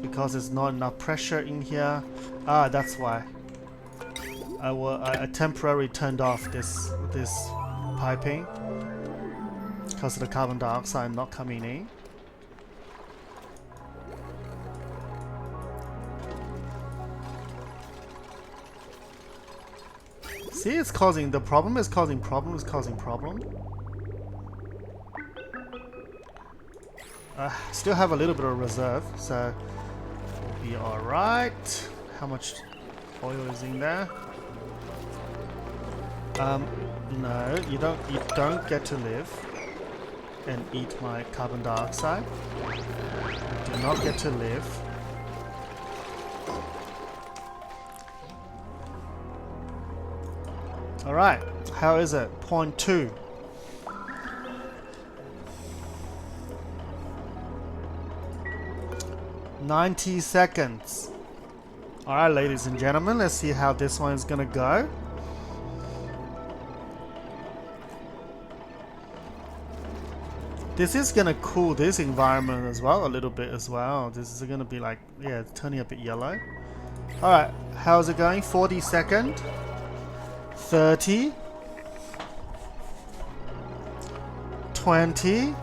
Because there's not enough pressure in here. Ah, that's why. I temporarily turned off this piping. Because of the carbon dioxide not coming in. See, it's causing the problem. It's causing problem. Still have a little bit of reserve, so we'll be alright. How much oil is in there? No, you don't get to live and eat my carbon dioxide. You do not get to live. Alright, how is it? 0.2. $90 seconds. Alright, ladies and gentlemen, let's see how this one is gonna go. This is gonna cool this environment as well, a little bit as well. This is gonna be like, yeah, it's turning a bit yellow. Alright, how's it going? 40 seconds. 30. 20.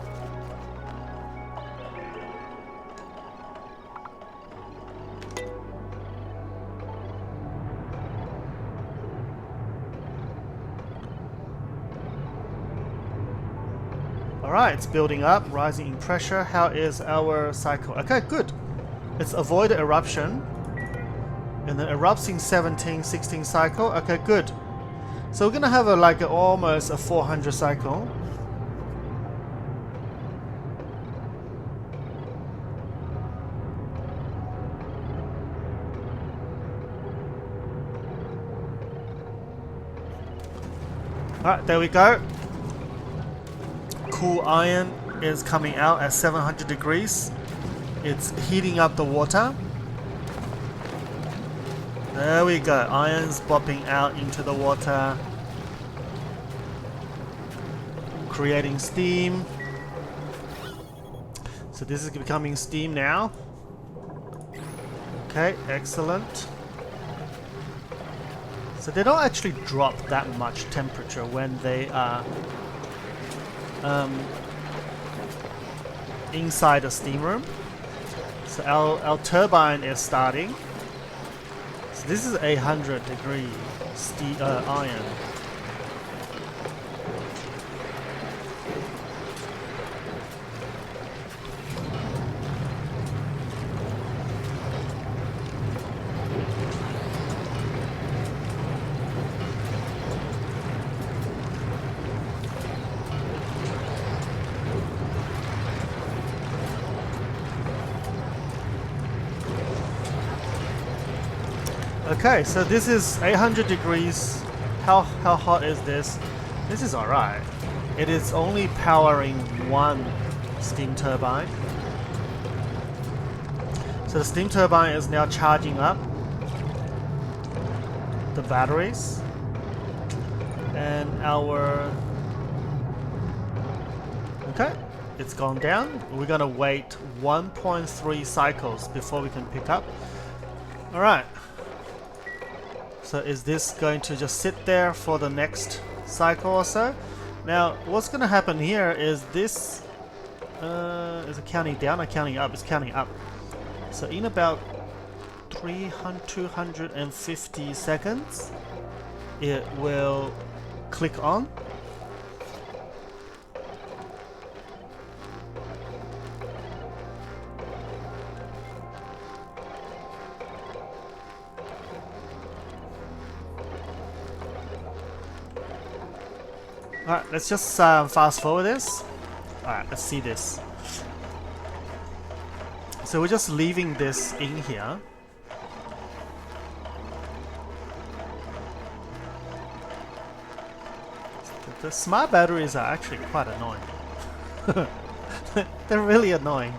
Alright, it's building up, rising in pressure. How is our cycle? Okay, good. It's avoided eruption. And then erupts in 17, 16 cycle. Okay, good. So we're gonna have almost a 400 cycle. Alright, there we go. Cool iron is coming out at 700 degrees. It's heating up the water. There we go. Iron's popping out into the water, creating steam. So this is becoming steam now. Okay, excellent. So they don't actually drop that much temperature when they are inside the steam room. So our turbine is starting. So this is 800 degree iron. Okay, so this is 800 degrees. How hot is this? This is alright. It is only powering one steam turbine. So the steam turbine is now charging up the batteries. And okay, it's gone down. We're gonna wait 1.3 cycles before we can pick up. Alright. So is this going to just sit there for the next cycle or so? Now, what's going to happen here is this... is it counting down or counting up? It's counting up. So in about 250 seconds, it will click on. Alright, let's just fast forward this. Alright, let's see this. So we're just leaving this in here. The smart batteries are actually quite annoying. They're really annoying.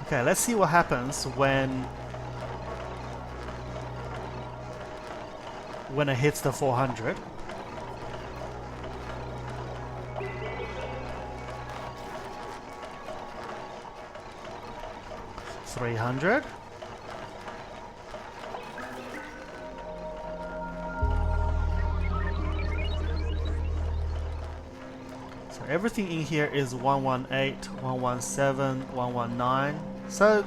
Okay, let's see what happens when it hits the 400. 300. So everything in here is 118, 117, 119. So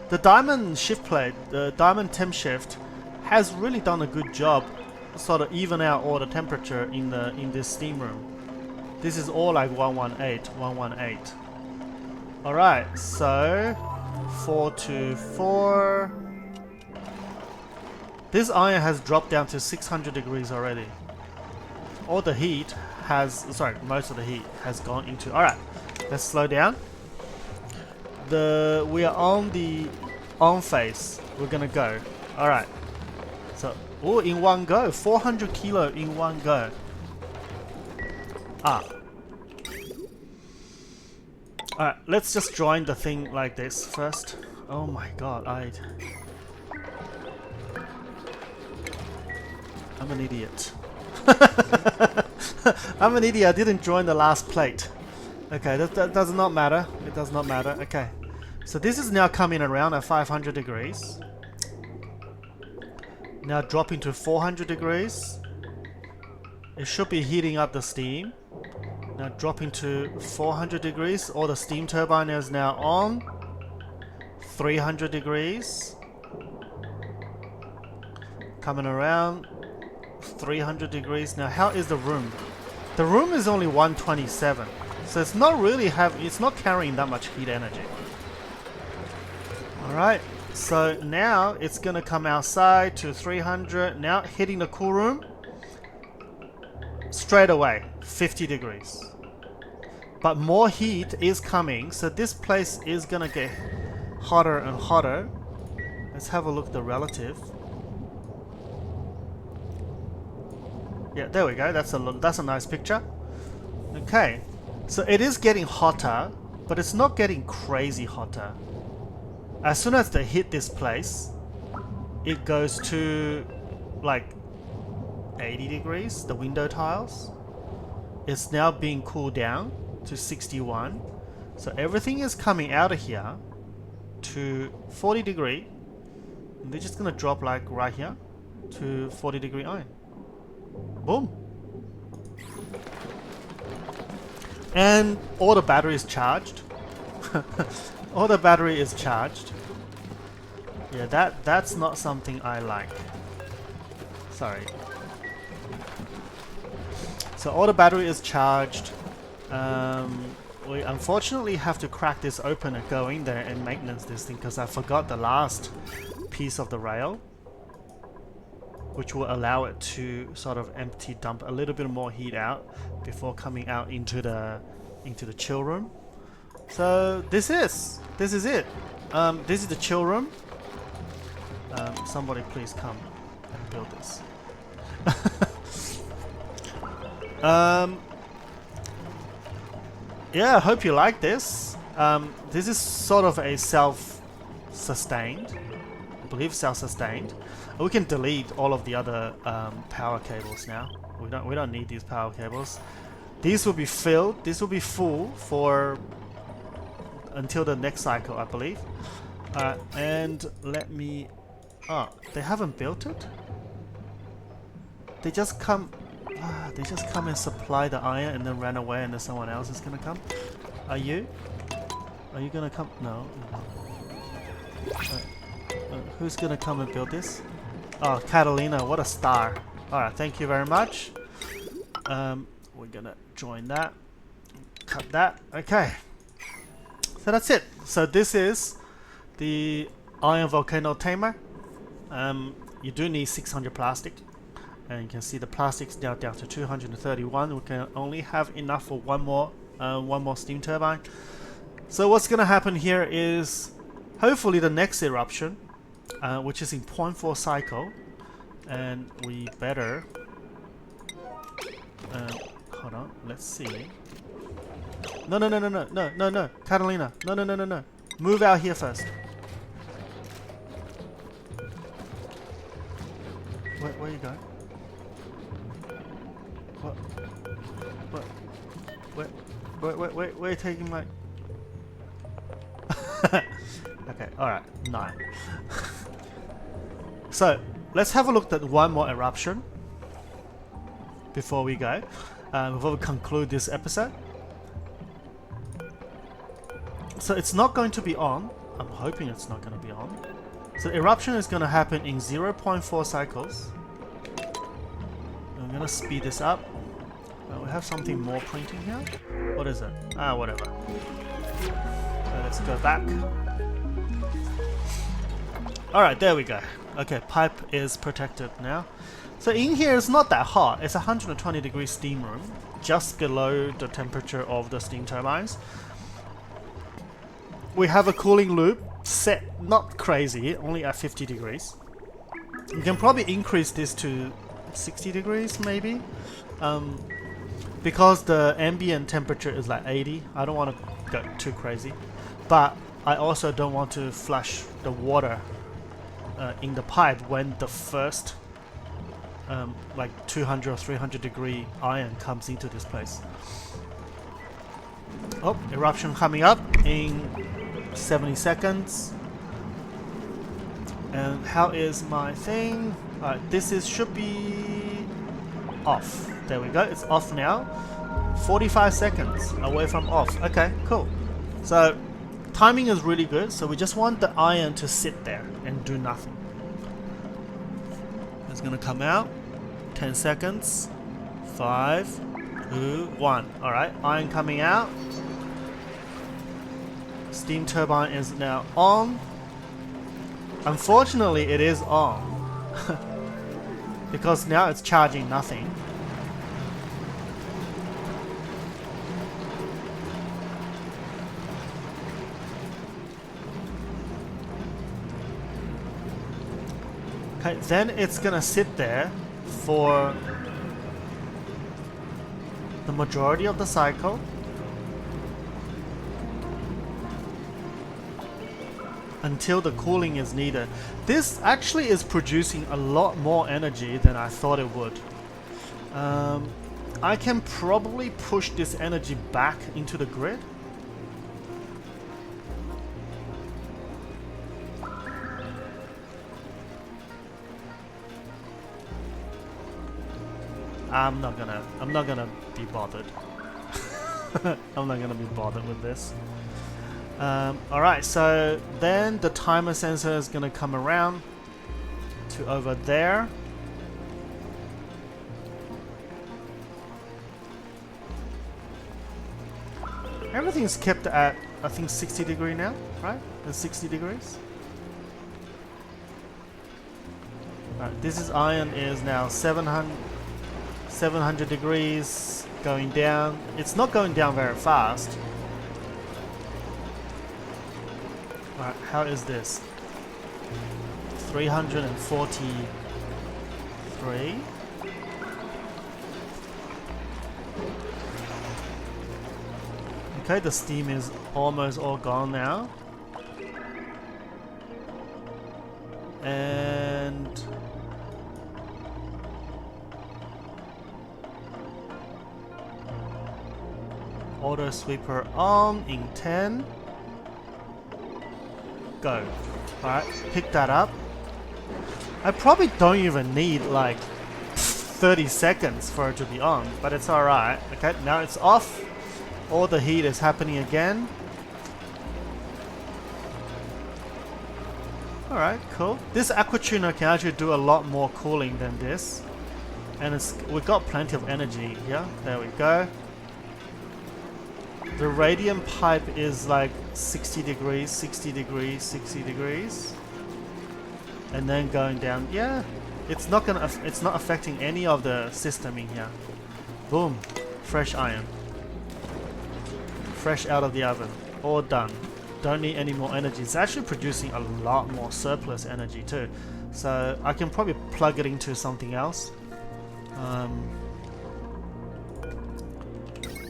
the diamond shift plate, the diamond temp shift, has really done a good job sort of even out all the temperature in this steam room. This is all like 118, 118. Alright, so 424. This iron has dropped down to 600 degrees already. All the heat has, most of the heat has gone into. Alright, let's slow down. We are on the on phase. We're gonna go. Alright. So, in one go. 400 kilo in one go. Alright, let's just join the thing like this first. Oh my god, I'm an idiot. I'm an idiot, I didn't join the last plate. Okay, that does not matter. It does not matter. Okay. So this is now coming around at 500 degrees. Now dropping to 400 degrees. It should be heating up the steam. Now dropping to 400 degrees. All the steam turbine is now on. 300 degrees. Coming around. 300 degrees. Now how is the room? The room is only 127, so it's not really it's not carrying that much heat energy. Alright, so now it's gonna come outside to 300, now hitting the cool room. Straight away, 50 degrees. But more heat is coming, so this place is gonna get hotter and hotter. Let's have a look at the relative. Yeah, there we go. That's a nice picture. Okay, so it is getting hotter, but it's not getting crazy hotter. As soon as they hit this place, it goes to like 80 degrees, the window tiles. It's now being cooled down to 61. So everything is coming out of here to 40 degree. And they're just gonna drop like right here to 40 degree iron. Boom. And all the battery is charged. All the battery is charged. Yeah, that's not something I like. Sorry. So all the battery is charged. We unfortunately have to crack this open and go in there and maintenance this thing because I forgot the last piece of the rail, which will allow it to sort of empty dump a little bit more heat out before coming out into the chill room. So this is it. This is the chill room. Somebody please come and build this. Yeah, I hope you like this. This is sort of a self-sustained. I believe self-sustained. We can delete all of the other power cables now. We don't need these power cables. These will be filled. This will be full for until the next cycle, I believe. And let me. Oh, they haven't built it. They just come. They just come and supply the iron and then ran away, and then someone else is gonna come. Are you? Are you gonna come? No. Who's gonna come and build this? Oh, Catalina, what a star. Alright, thank you very much. We're gonna join that. Cut that. Okay. So that's it. So this is the Iron Volcano Tamer. You do need 600 plastic. And you can see the plastic's now down to 231. We can only have enough for one more steam turbine. So what's gonna happen here is hopefully the next eruption, which is in 0.4 cycle, and we better hold on, let's see. No, Catalina, no. Move out here first. Where you going? What? Where are you taking my... Okay, alright, 9. So, let's have a look at one more eruption before we go, before we conclude this episode. So it's not going to be on. I'm hoping it's not going to be on. So eruption is going to happen in 0.4 cycles. I'm going to speed this up. We have something more printing here. What is it? Ah, whatever. Let's go back. Alright, there we go. Okay, pipe is protected now. So in here it's not that hot. It's a 120 degree steam room, just below the temperature of the steam turbines. We have a cooling loop set, not crazy, only at 50 degrees. You can probably increase this to 60 degrees maybe. Because the ambient temperature is like 80, I don't want to go too crazy. But I also don't want to flush the water in the pipe when the first like 200 or 300 degree iron comes into this place. Oh, eruption coming up in 70 seconds. And how is my thing? This should be off. There we go, it's off now. 45 seconds away from off. Okay, cool. So timing is really good, so we just want the iron to sit there and do nothing. It's gonna come out. 10 seconds. 5, 2, 1. Alright, iron coming out. Steam turbine is now on. Unfortunately, it is on. Because now it's charging nothing. Okay, then it's gonna sit there for the majority of the cycle. Until the cooling is needed. This actually is producing a lot more energy than I thought it would. I can probably push this energy back into the grid. I'm not gonna be bothered. I'm not gonna be bothered with this. Alright, so then the timer sensor is gonna come around to over there. Everything's kept at, I think, 60 degree now, right? It's 60 degrees. Right, this is iron is now 700 degrees, going down. It's not going down very fast. Alright, how is this? 343. Okay, the steam is almost all gone now. And auto sweeper on in 10. Go. Alright, pick that up. I probably don't even need like 30 seconds for it to be on, but it's alright. Okay, now it's off. All the heat is happening again. Alright, cool. This aqua tuner can actually do a lot more cooling than this. And we've got plenty of energy here. There we go. The radium pipe is like 60 degrees, 60 degrees, 60 degrees. And then going down. Yeah, it's not affecting any of the system in here. Boom. Fresh iron. Fresh out of the oven. All done. Don't need any more energy. It's actually producing a lot more surplus energy too. So I can probably plug it into something else.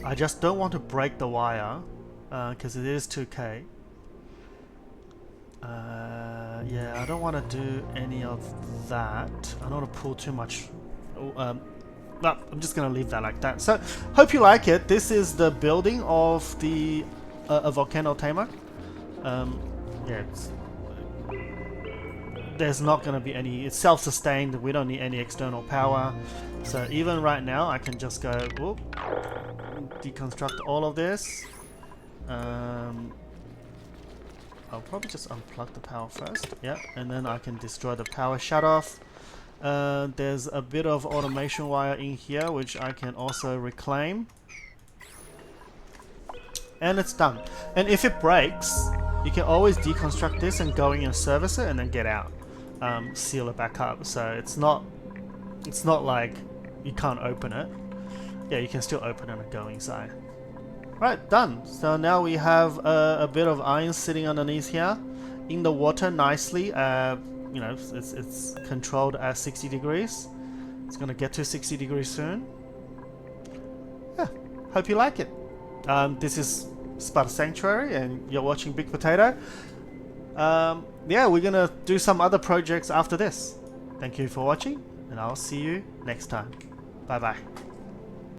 I just don't want to break the wire because it is 2K. Yeah, I don't want to do any of that. I don't want to pull too much. No, I'm just going to leave that like that. So, hope you like it. This is the building of the a Volcano Tamer. Yeah, there's not going to be any. It's self-sustained. We don't need any external power. So even right now, I can just go. Whoop, deconstruct all of this. I'll probably just unplug the power first. Yeah, and then I can destroy the power shutoff. There's a bit of automation wire in here, which I can also reclaim. And it's done. And if it breaks, you can always deconstruct this and go in and service it and then get out. Seal it back up. So it's not like you can't open it. Yeah, you can still open it and go inside. Right, done. So now we have a bit of iron sitting underneath here in the water nicely. You know, it's controlled at 60 degrees. It's gonna get to 60 degrees soon. Yeah, hope you like it. This is Sparta Sanctuary, and you're watching Big Potato. Yeah, we're gonna do some other projects after this. Thank you for watching, and I'll see you next time. Bye bye.